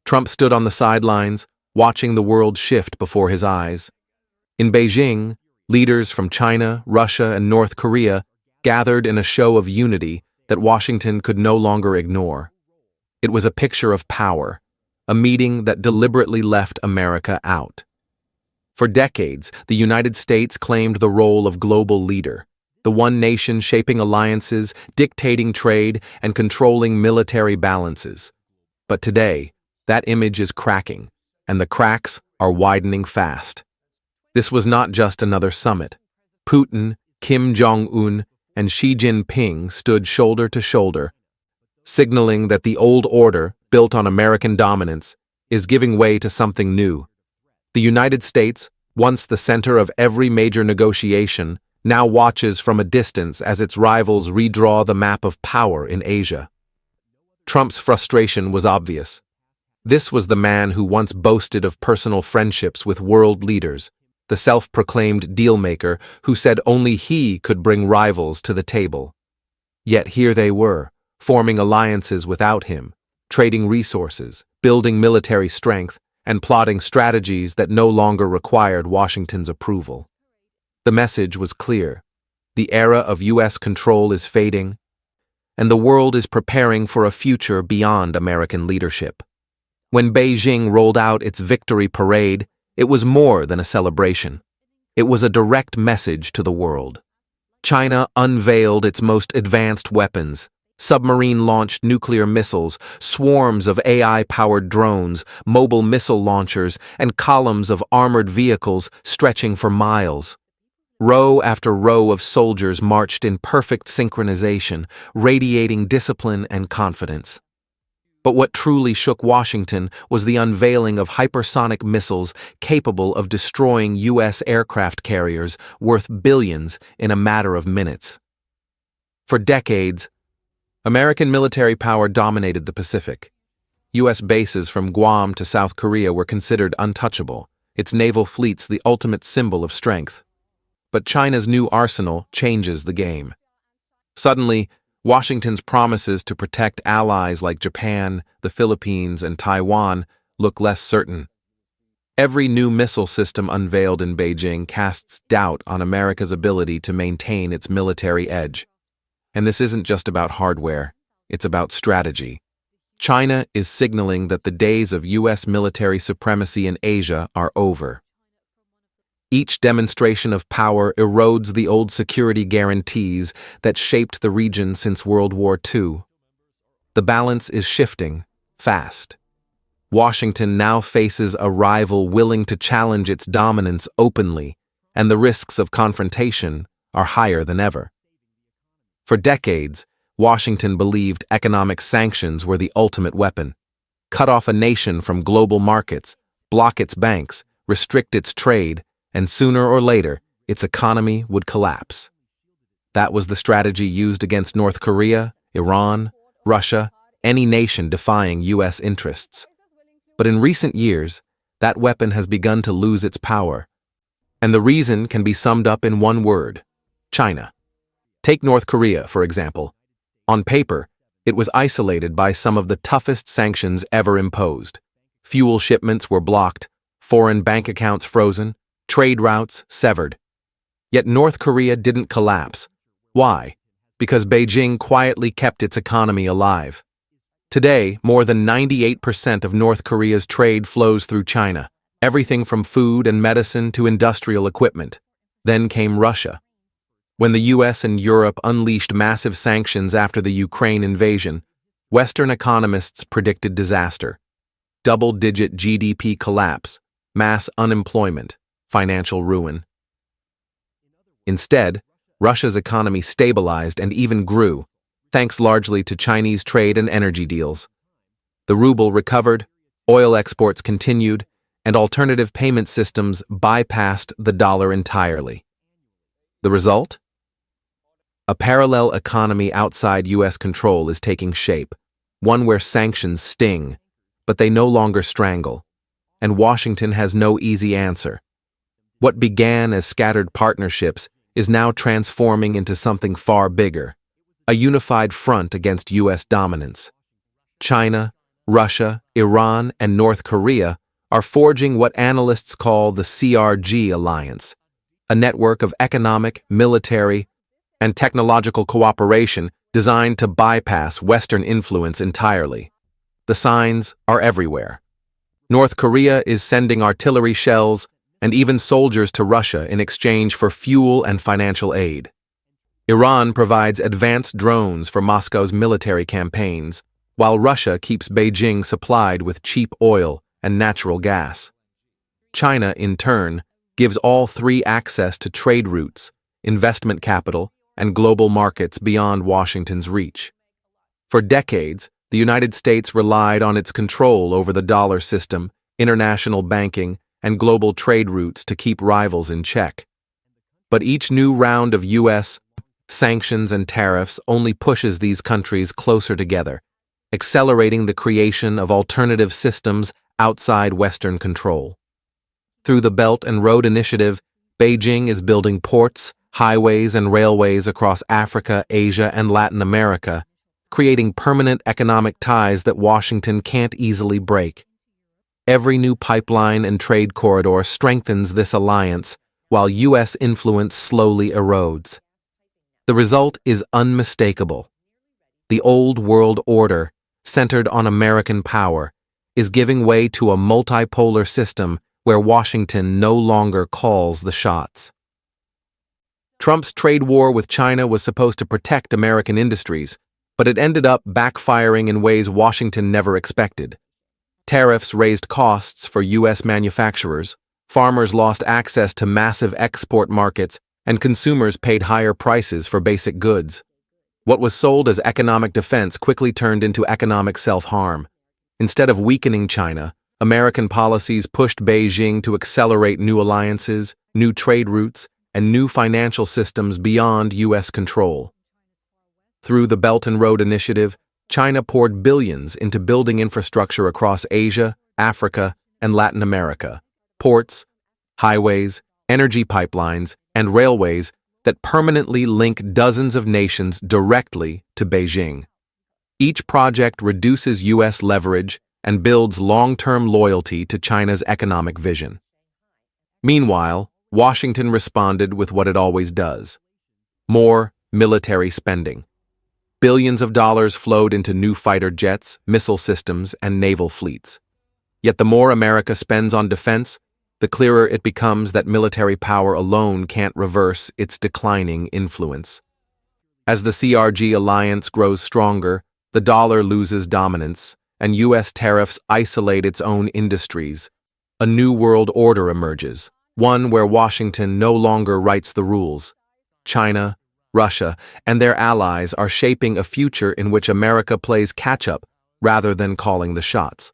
Trump stood on the sidelines, watching the world shift before his eyes. In Beijing, leaders from China, Russia, and North Korea gathered in a show of unity that Washington could no longer ignore. It was a picture of power, a meeting that deliberately left America out. For decades, the United States claimed the role of global leader, the one nation shaping alliances, dictating trade, and controlling military balances. But today, that image is cracking, and the cracks are widening fast. This was not just another summit. Putin, Kim Jong-un, and Xi Jinping stood shoulder to shoulder, signaling that the old order, built on American dominance, is giving way to something new. The United States, once the center of every major negotiation, now watches from a distance as its rivals redraw the map of power in Asia. Trump's frustration was obvious. This was the man who once boasted of personal friendships with world leaders, the self-proclaimed dealmaker who said only he could bring rivals to the table. Yet here they were, forming alliances without him, trading resources, building military strength, and plotting strategies that no longer required Washington's approval. The message was clear. The era of U.S. control is fading, and the world is preparing for a future beyond American leadership. When Beijing rolled out its victory parade, it was more than a celebration. It was a direct message to the world. China unveiled its most advanced weapons, submarine-launched nuclear missiles, swarms of AI-powered drones, mobile missile launchers, and columns of armored vehicles stretching for miles. Row after row of soldiers marched in perfect synchronization, radiating discipline and confidence. But what truly shook Washington was the unveiling of hypersonic missiles capable of destroying U.S. aircraft carriers worth billions in a matter of minutes. For decades, American military power dominated the Pacific. U.S. bases from Guam to South Korea were considered untouchable, its naval fleets the ultimate symbol of strength. But China's new arsenal changes the game. Suddenly, Washington's promises to protect allies like Japan, the Philippines, and Taiwan look less certain. Every new missile system unveiled in Beijing casts doubt on America's ability to maintain its military edge. And this isn't just about hardware, it's about strategy. China is signaling that the days of U.S. military supremacy in Asia are over. Each demonstration of power erodes the old security guarantees that shaped the region since World War II. The balance is shifting, fast. Washington now faces a rival willing to challenge its dominance openly, and the risks of confrontation are higher than ever. For decades, Washington believed economic sanctions were the ultimate weapon. Cut off a nation from global markets, block its banks, restrict its trade, and sooner or later, its economy would collapse. That was the strategy used against North Korea, Iran, Russia, any nation defying U.S. interests. But in recent years, that weapon has begun to lose its power. And the reason can be summed up in one word: China. Take North Korea, for example. On paper, it was isolated by some of the toughest sanctions ever imposed. Fuel shipments were blocked, foreign bank accounts frozen, trade routes severed. Yet North Korea didn't collapse. Why? Because Beijing quietly kept its economy alive. Today, more than 98% of North Korea's trade flows through China, everything from food and medicine to industrial equipment. Then came Russia. When the US and Europe unleashed massive sanctions after the Ukraine invasion, Western economists predicted disaster. Double-digit GDP collapse, mass unemployment, financial ruin. Instead, Russia's economy stabilized and even grew, thanks largely to Chinese trade and energy deals. The ruble recovered, oil exports continued, and alternative payment systems bypassed the dollar entirely. The result? A parallel economy outside U.S. control is taking shape, one where sanctions sting, but they no longer strangle. And Washington has no easy answer. What began as scattered partnerships is now transforming into something far bigger, a unified front against U.S. dominance. China, Russia, Iran, and North Korea are forging what analysts call the CRG alliance, a network of economic, military, and technological cooperation designed to bypass Western influence entirely. The signs are everywhere. North Korea is sending artillery shells and even soldiers to Russia in exchange for fuel and financial aid. Iran provides advanced drones for Moscow's military campaigns, while Russia keeps Beijing supplied with cheap oil and natural gas. China, in turn, gives all three access to trade routes, investment capital, and global markets beyond Washington's reach. For decades, the United States relied on its control over the dollar system, international banking, and global trade routes to keep rivals in check. But each new round of U.S. sanctions and tariffs only pushes these countries closer together, accelerating the creation of alternative systems outside Western control. Through the Belt and Road Initiative, Beijing is building ports, highways, and railways across Africa, Asia, and Latin America, creating permanent economic ties that Washington can't easily break. Every new pipeline and trade corridor strengthens this alliance, while U.S. influence slowly erodes. The result is unmistakable. The old world order, centered on American power, is giving way to a multipolar system where Washington no longer calls the shots. Trump's trade war with China was supposed to protect American industries, but it ended up backfiring in ways Washington never expected. Tariffs raised costs for U.S. manufacturers, farmers lost access to massive export markets, and consumers paid higher prices for basic goods. What was sold as economic defense quickly turned into economic self-harm. Instead of weakening China, American policies pushed Beijing to accelerate new alliances, new trade routes, and new financial systems beyond U.S. control. Through the Belt and Road Initiative, China poured billions into building infrastructure across Asia, Africa, and Latin America, ports, highways, energy pipelines, and railways that permanently link dozens of nations directly to Beijing. Each project reduces U.S. leverage and builds long-term loyalty to China's economic vision. Meanwhile, Washington responded with what it always does: more military spending. Billions of dollars flowed into new fighter jets, missile systems, and naval fleets. Yet the more America spends on defense, the clearer it becomes that military power alone can't reverse its declining influence. As the CRG alliance grows stronger, the dollar loses dominance, and U.S. tariffs isolate its own industries. A new world order emerges, one where Washington no longer writes the rules. China, Russia, and their allies are shaping a future in which America plays catch-up rather than calling the shots.